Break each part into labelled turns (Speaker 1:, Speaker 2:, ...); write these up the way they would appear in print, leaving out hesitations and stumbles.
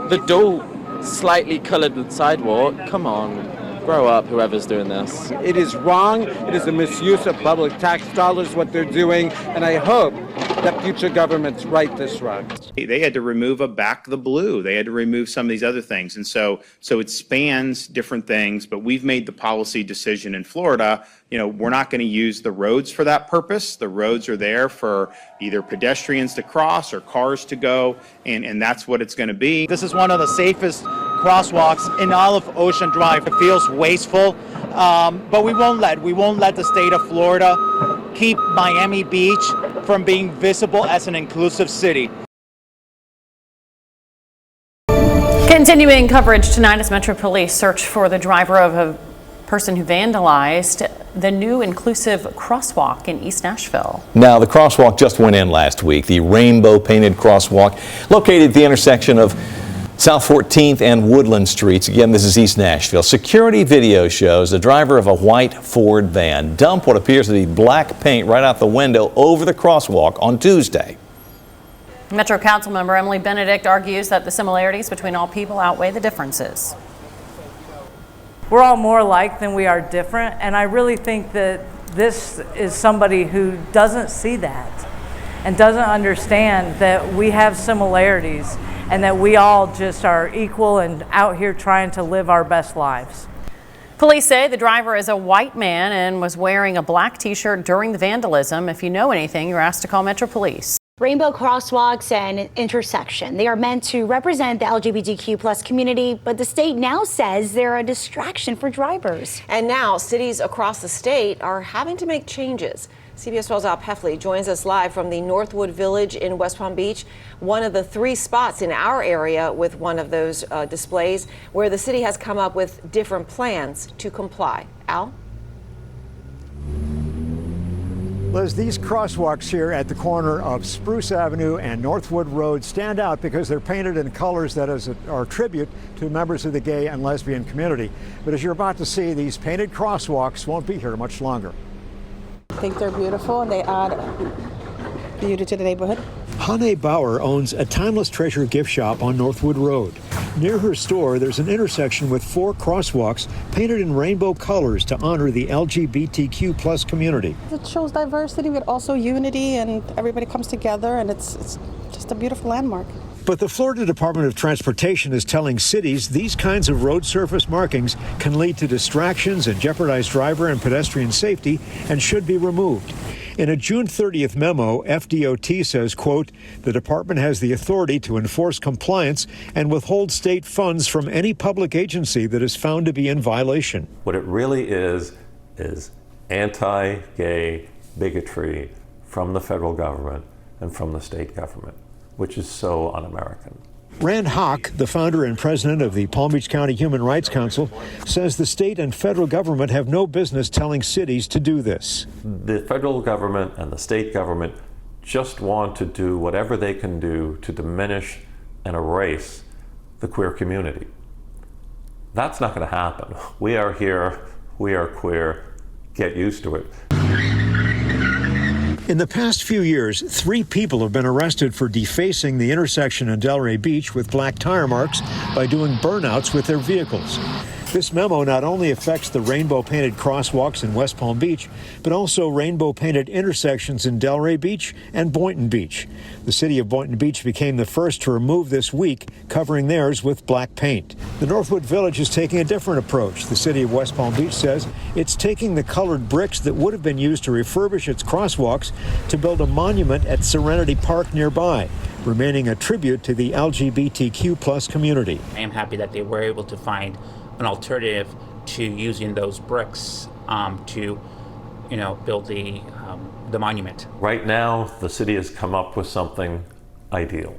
Speaker 1: The dual slightly coloured sidewalk, come on, grow up, whoever's doing this.
Speaker 2: It is wrong. It is a misuse of public tax dollars, what they're doing, and I hope that future governments right this wrong.
Speaker 3: They had to remove a back the blue. They had to remove some of these other things. And so it spans different things, but we've made the policy decision in Florida, we're not going to use the roads for that purpose. The roads are there for either pedestrians to cross or cars to go, and that's what it's going to be.
Speaker 4: This is one of the safest crosswalks in all of Ocean Drive. It feels wasteful, but we won't let the state of Florida keep Miami Beach from being visible as an inclusive city.
Speaker 5: Continuing coverage tonight as Metro Police search for the driver of a person who vandalized the new inclusive crosswalk in East Nashville.
Speaker 6: Now, the crosswalk just went in last week, the rainbow painted crosswalk located at the intersection of South 14th and Woodland Streets. Again, this is East Nashville. Security video shows the driver of a white Ford van dump what appears to be black paint right out the window over the crosswalk on Tuesday.
Speaker 5: Metro Council member Emily Benedict argues that the similarities between all people outweigh the differences.
Speaker 7: We're all more alike than we are different, and I really think that this is somebody who doesn't see that and doesn't understand that we have similarities and that we all just are equal and out here trying to live our best lives.
Speaker 5: Police say the driver is a white man and was wearing a black t-shirt during the vandalism. If you know anything, you're asked to call Metro Police.
Speaker 8: Rainbow crosswalks and intersection. They are meant to represent the LGBTQ+ community, but the state now says they're a distraction for drivers.
Speaker 9: And now cities across the state are having to make changes. CBS 12's Al Peffley joins us live from the Northwood Village in West Palm Beach, one of the 3 spots in our area with one of those displays where the city has come up with different plans to comply. Al?
Speaker 10: Liz, these crosswalks here at the corner of Spruce Avenue and Northwood Road stand out because they're painted in colors that are a tribute to members of the gay and lesbian community. But as you're about to see, these painted crosswalks won't be here much longer.
Speaker 11: I think they're beautiful and they add beauty to the neighborhood.
Speaker 10: Hane Bauer owns a Timeless Treasure gift shop on Northwood Road. Near her store, there's an intersection with 4 crosswalks painted in rainbow colors to honor the LGBTQ+ community.
Speaker 11: It shows diversity, but also unity, and everybody comes together, and it's just a beautiful landmark.
Speaker 10: But the Florida Department of Transportation is telling cities these kinds of road surface markings can lead to distractions and jeopardize driver and pedestrian safety and should be removed. In a June 30th memo, FDOT says, quote, the department has the authority to enforce compliance and withhold state funds from any public agency that is found to be in violation.
Speaker 12: What it really is anti-gay bigotry from the federal government and from the state government, which is so un-American.
Speaker 10: Rand Hock, the founder and president of the Palm Beach County Human Rights Council, says the state and federal government have no business telling cities to do this.
Speaker 12: The federal government and the state government just want to do whatever they can do to diminish and erase the queer community. That's not going to happen. We are here, we are queer, get used to it.
Speaker 10: In the past few years, 3 people have been arrested for defacing the intersection in Delray Beach with black tire marks by doing burnouts with their vehicles. This memo not only affects the rainbow-painted crosswalks in West Palm Beach, but also rainbow-painted intersections in Delray Beach and Boynton Beach. The city of Boynton Beach became the first to remove this week, covering theirs with black paint. The Northwood Village is taking a different approach. The city of West Palm Beach says it's taking the colored bricks that would have been used to refurbish its crosswalks to build a monument at Serenity Park nearby, remaining a tribute to the LGBTQ+ community.
Speaker 13: I am happy that they were able to find an alternative to using those bricks to, build the monument.
Speaker 12: Right now, the city has come up with something ideal.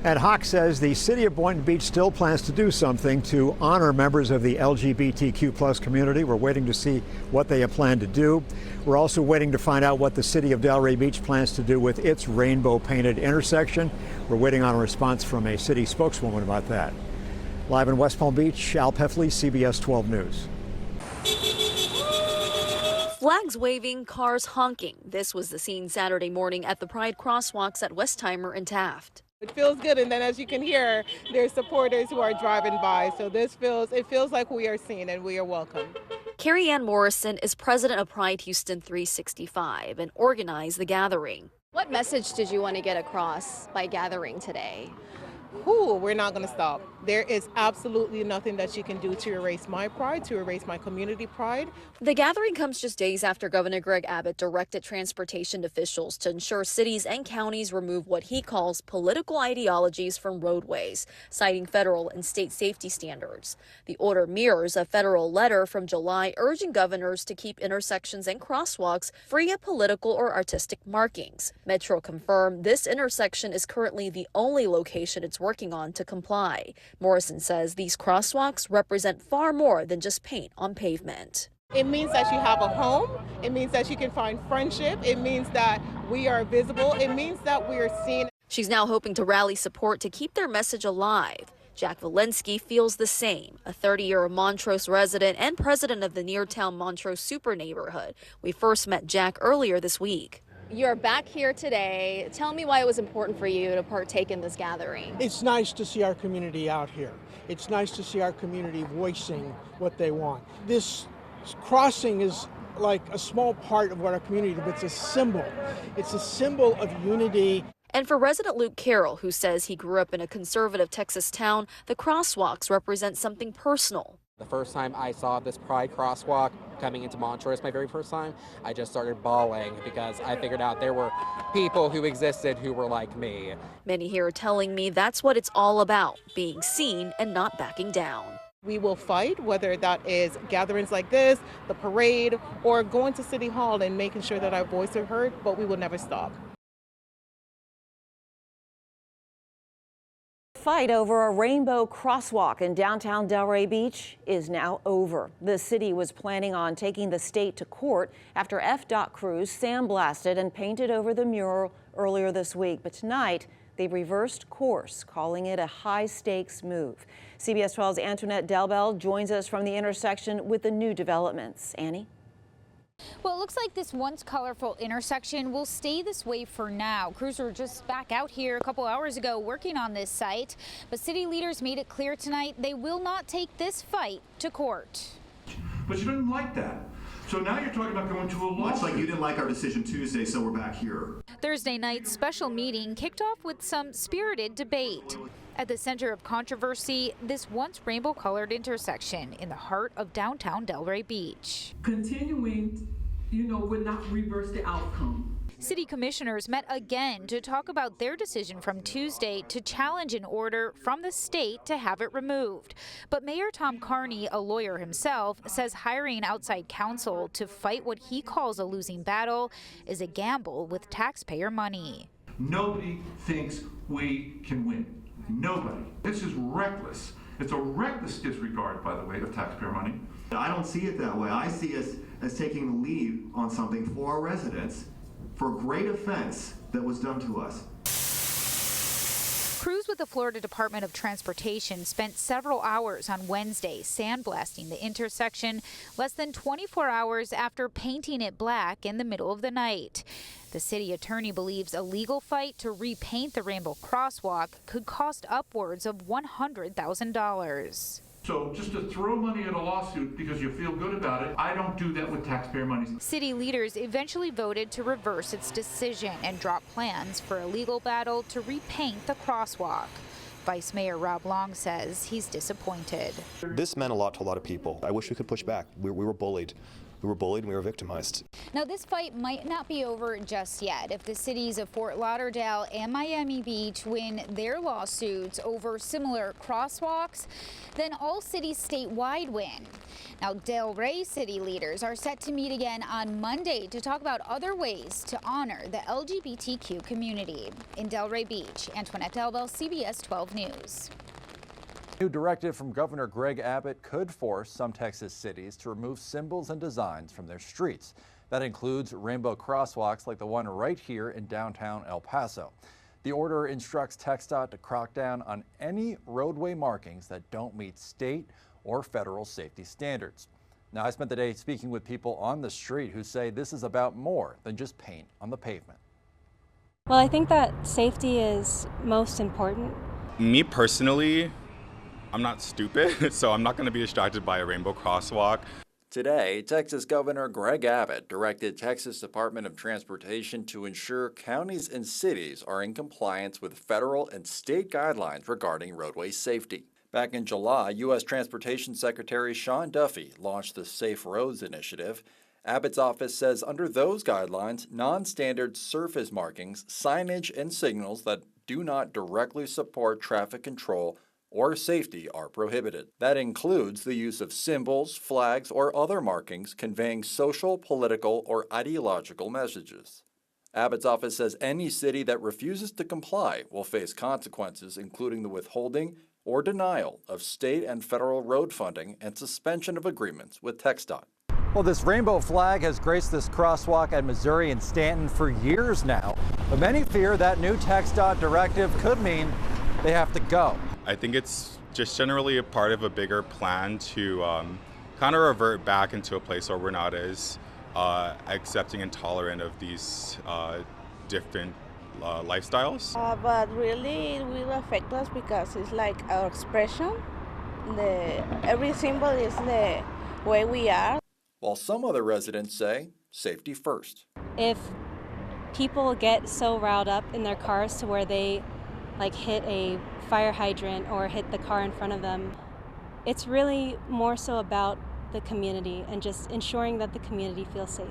Speaker 10: And Hawk says the city of Boynton Beach still plans to do something to honor members of the LGBTQ+ community. We're waiting to see what they have planned to do. We're also waiting to find out what the city of Delray Beach plans to do with its rainbow-painted intersection. We're waiting on a response from a city spokeswoman about that. Live in West Palm Beach, Al Peffley, CBS 12 News.
Speaker 14: Flags waving, cars honking. This was the scene Saturday morning at the Pride Crosswalks at Westheimer and Taft.
Speaker 15: It feels good, and then as you can hear, there's supporters who are driving by, so it feels like we are seen and we are welcome.
Speaker 14: Carrie Ann Morrison is president of Pride Houston 365 and organized the gathering.
Speaker 16: What message did you want to get across by gathering today?
Speaker 15: We're not going to stop. There is absolutely nothing that you can do to erase my pride, to erase my community pride.
Speaker 14: The gathering comes just days after Governor Greg Abbott directed transportation officials to ensure cities and counties remove what he calls political ideologies from roadways, citing federal and state safety standards. The order mirrors a federal letter from July urging governors to keep intersections and crosswalks free of political or artistic markings. Metro confirmed this intersection is currently the only location it's working on to comply. Morrison says these crosswalks represent far more than just paint on pavement.
Speaker 15: It means that you have a home. It means that you can find friendship. It means that we are visible. It means that we are seen.
Speaker 14: She's now hoping to rally support to keep their message alive. Jack Walensky feels the same, a 30-year Montrose resident and president of the Neartown Montrose Super Neighborhood. We first met Jack earlier this week.
Speaker 16: You're back here today. Tell me why it was important for you to partake in this gathering.
Speaker 17: It's nice to see our community out here. It's nice to see our community voicing what they want. This crossing is like a small part of what our community, but it's a symbol. It's a symbol of unity.
Speaker 14: And for resident Luke Carroll, who says he grew up in a conservative Texas town, the crosswalks represent something personal.
Speaker 18: The first time I saw this Pride crosswalk coming into Montrose, my very first time, I just started bawling because I figured out there were people who existed who were like me.
Speaker 14: Many here are telling me that's what it's all about, being seen and not backing down.
Speaker 15: We will fight, whether that is gatherings like this, the parade, or going to City Hall and making sure that our voices are heard, but we will never stop.
Speaker 9: Fight over a rainbow crosswalk in downtown Delray Beach is now over. The city was planning on taking the state to court after TxDOT crews sandblasted and painted over the mural earlier this week. But tonight, they reversed course, calling it a high-stakes move. CBS 12's Antoinette Delbel joins us from the intersection with the new developments. Annie?
Speaker 19: Well, it looks like this once colorful intersection will stay this way for now. Crews were just back out here a couple hours ago working on this site, but city leaders made it clear tonight they will not take this fight to court.
Speaker 20: But you didn't like that. So now you're talking about going to a lawsuit. Much like you didn't like our decision Tuesday, so we're back here.
Speaker 19: Thursday night's special meeting kicked off with some spirited debate. At the center of controversy, this once rainbow-colored intersection in the heart of downtown Delray Beach.
Speaker 21: Continuing, would not reverse the outcome.
Speaker 19: City commissioners met again to talk about their decision from Tuesday to challenge an order from the state to have it removed. But Mayor Tom Carney, a lawyer himself, says hiring outside counsel to fight what he calls a losing battle is a gamble with taxpayer money.
Speaker 20: Nobody thinks we can win. Nobody. This is reckless. It's a reckless disregard, by the way, of taxpayer money.
Speaker 22: I don't see it that way. I see us as taking the lead on something for our residents for a great offense that was done to us.
Speaker 19: Crews with the Florida Department of Transportation spent several hours on Wednesday sandblasting the intersection less than 24 hours after painting it black in the middle of the night. The city attorney believes a legal fight to repaint the rainbow crosswalk could cost upwards of $100,000.
Speaker 20: So just to throw money at a lawsuit because you feel good about it, I don't do that with taxpayer money.
Speaker 19: City leaders eventually voted to reverse its decision and drop plans for a legal battle to repaint the crosswalk. Vice Mayor Rob Long says he's disappointed.
Speaker 23: This meant a lot to a lot of people. I wish we could push back. We were bullied. We were bullied and we were victimized.
Speaker 19: Now, this fight might not be over just yet. If the cities of Fort Lauderdale and Miami Beach win their lawsuits over similar crosswalks, then all cities statewide win. Now, Delray city leaders are set to meet again on Monday to talk about other ways to honor the LGBTQ community. In Delray Beach, Antoinette Delbel, CBS 12 News.
Speaker 24: New directive from Governor Greg Abbott could force some Texas cities to remove symbols and designs from their streets. That includes rainbow crosswalks like the one right here in downtown El Paso. The order instructs TxDOT to crack down on any roadway markings that don't meet state or federal safety standards. Now, I spent the day speaking with people on the street who say this is about more than just paint on the pavement.
Speaker 1: Well, I think that safety is most important.
Speaker 2: Me personally, I'm not stupid, so I'm not going to be distracted by a rainbow crosswalk.
Speaker 24: Today, Texas Governor Greg Abbott directed Texas Department of Transportation to ensure counties and cities are in compliance with federal and state guidelines regarding roadway safety. Back in July, U.S. Transportation Secretary Sean Duffy launched the Safe Roads Initiative. Abbott's office says under those guidelines, non-standard surface markings, signage, and signals that do not directly support traffic control or safety are prohibited. That includes the use of symbols, flags, or other markings conveying social, political, or ideological messages. Abbott's office says any city that refuses to comply will face consequences, including the withholding or denial of state and federal road funding and suspension of agreements with TxDOT. Well, this rainbow flag has graced this crosswalk at Missouri and Stanton for years now, but many fear that new TxDOT directive could mean they have to go.
Speaker 2: I think it's just generally a part of a bigger plan to kind of revert back into a place where we're not as accepting and tolerant of these different lifestyles.
Speaker 3: But really it will affect us because it's like our expression. Every symbol is the way we are.
Speaker 24: While some other residents say safety first.
Speaker 1: If people get so riled up in their cars to where they like hit a fire hydrant or hit the car in front of them, it's really more so about the community and just ensuring that the community feels safe.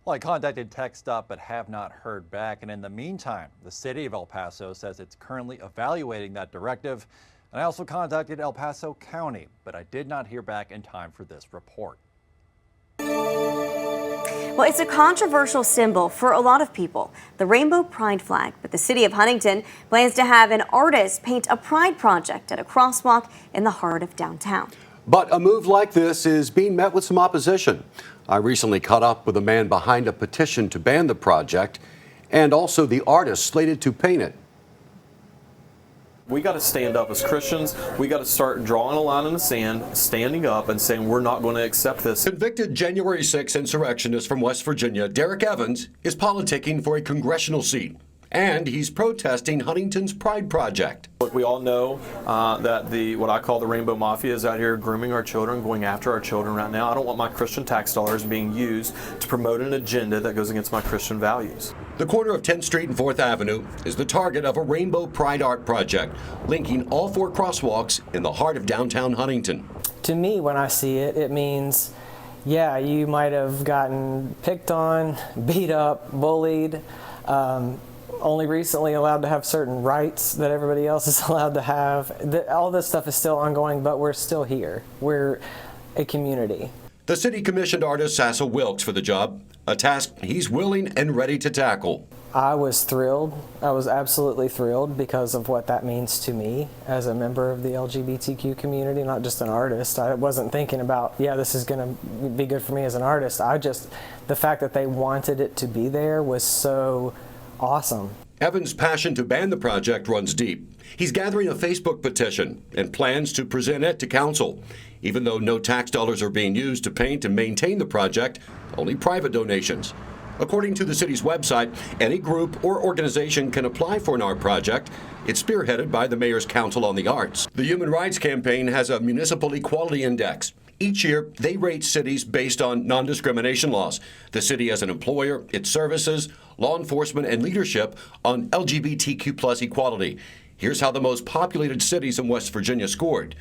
Speaker 24: Well, I contacted TxDOT but have not heard back. And in the meantime, the city of El Paso says it's currently evaluating that directive. And I also contacted El Paso County, but I did not hear back in time for this report.
Speaker 4: Well, it's a controversial symbol for a lot of people, the rainbow pride flag. But the city of Huntington plans to have an artist paint a pride project at a crosswalk in the heart of downtown.
Speaker 25: But a move like this is being met with some opposition. I recently caught up with a man behind a petition to ban the project and also the artist slated to paint it.
Speaker 26: We got to stand up as Christians. We got to start drawing a line in the sand, standing up and saying we're not going to accept this.
Speaker 25: Convicted January 6 insurrectionist from West Virginia, Derek Evans, is politicking for a congressional seat. And he's protesting Huntington's Pride Project.
Speaker 26: Look, we all know that what I call the Rainbow Mafia is out here grooming our children, going after our children right now. I don't want my Christian tax dollars being used to promote an agenda that goes against my Christian values.
Speaker 25: The corner of 10th Street and 4th Avenue is the target of a Rainbow Pride art project, linking all 4 crosswalks in the heart of downtown Huntington.
Speaker 27: To me, when I see it, it means, yeah, you might have gotten picked on, beat up, bullied, only recently allowed to have certain rights that everybody else is allowed to have. All this stuff is still ongoing, but we're still here. We're a community.
Speaker 25: The city commissioned artist Sassel Wilkes for the job, a task he's willing and ready to tackle.
Speaker 27: I was thrilled. I was absolutely thrilled because of what that means to me as a member of the LGBTQ community, not just an artist. I wasn't thinking about, yeah, this is going to be good for me as an artist. The fact that they wanted it to be there was so awesome.
Speaker 25: Evans' passion to ban the project runs deep. He's gathering a Facebook petition and plans to present it to council. Even though no tax dollars are being used to paint and maintain the project, only private donations. According to the city's website, any group or organization can apply for an art project. It's spearheaded by the Mayor's Council on the Arts. The Human Rights Campaign has a municipal equality index. Each year, they rate cities based on non-discrimination laws. The city as an employer, its services, law enforcement, and leadership on LGBTQ+ equality. Here's how the most populated cities in West Virginia scored.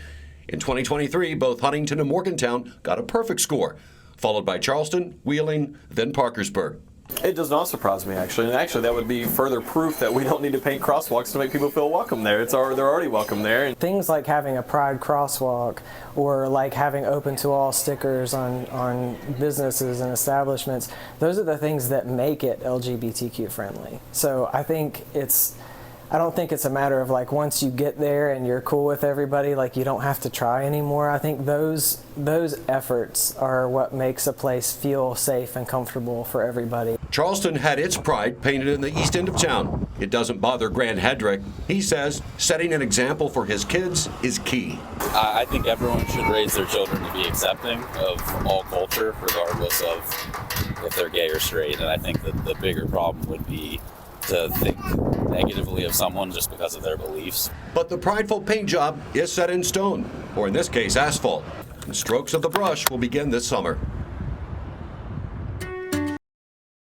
Speaker 25: In 2023, both Huntington and Morgantown got a perfect score, followed by Charleston, Wheeling, then Parkersburg.
Speaker 26: It does not surprise me, actually. And actually, that would be further proof that we don't need to paint crosswalks to make people feel welcome there. They're already welcome there.
Speaker 27: Things like having a pride crosswalk or like having open to all stickers on businesses and establishments, those are the things that make it LGBTQ friendly. So I think it's I don't think it's a matter of like once you get there and you're cool with everybody, like you don't have to try anymore. I think those efforts are what makes a place feel safe and comfortable for everybody.
Speaker 25: Charleston had its pride painted in the east end of town. It doesn't bother Grant Hedrick. He says setting an example for his kids is key.
Speaker 5: I think everyone should raise their children to be accepting of all culture, regardless of if they're gay or straight. And I think that the bigger problem would be to think negatively of someone just because of their beliefs.
Speaker 25: But the prideful paint job is set in stone, or in this case, asphalt. And strokes of the brush will begin this summer.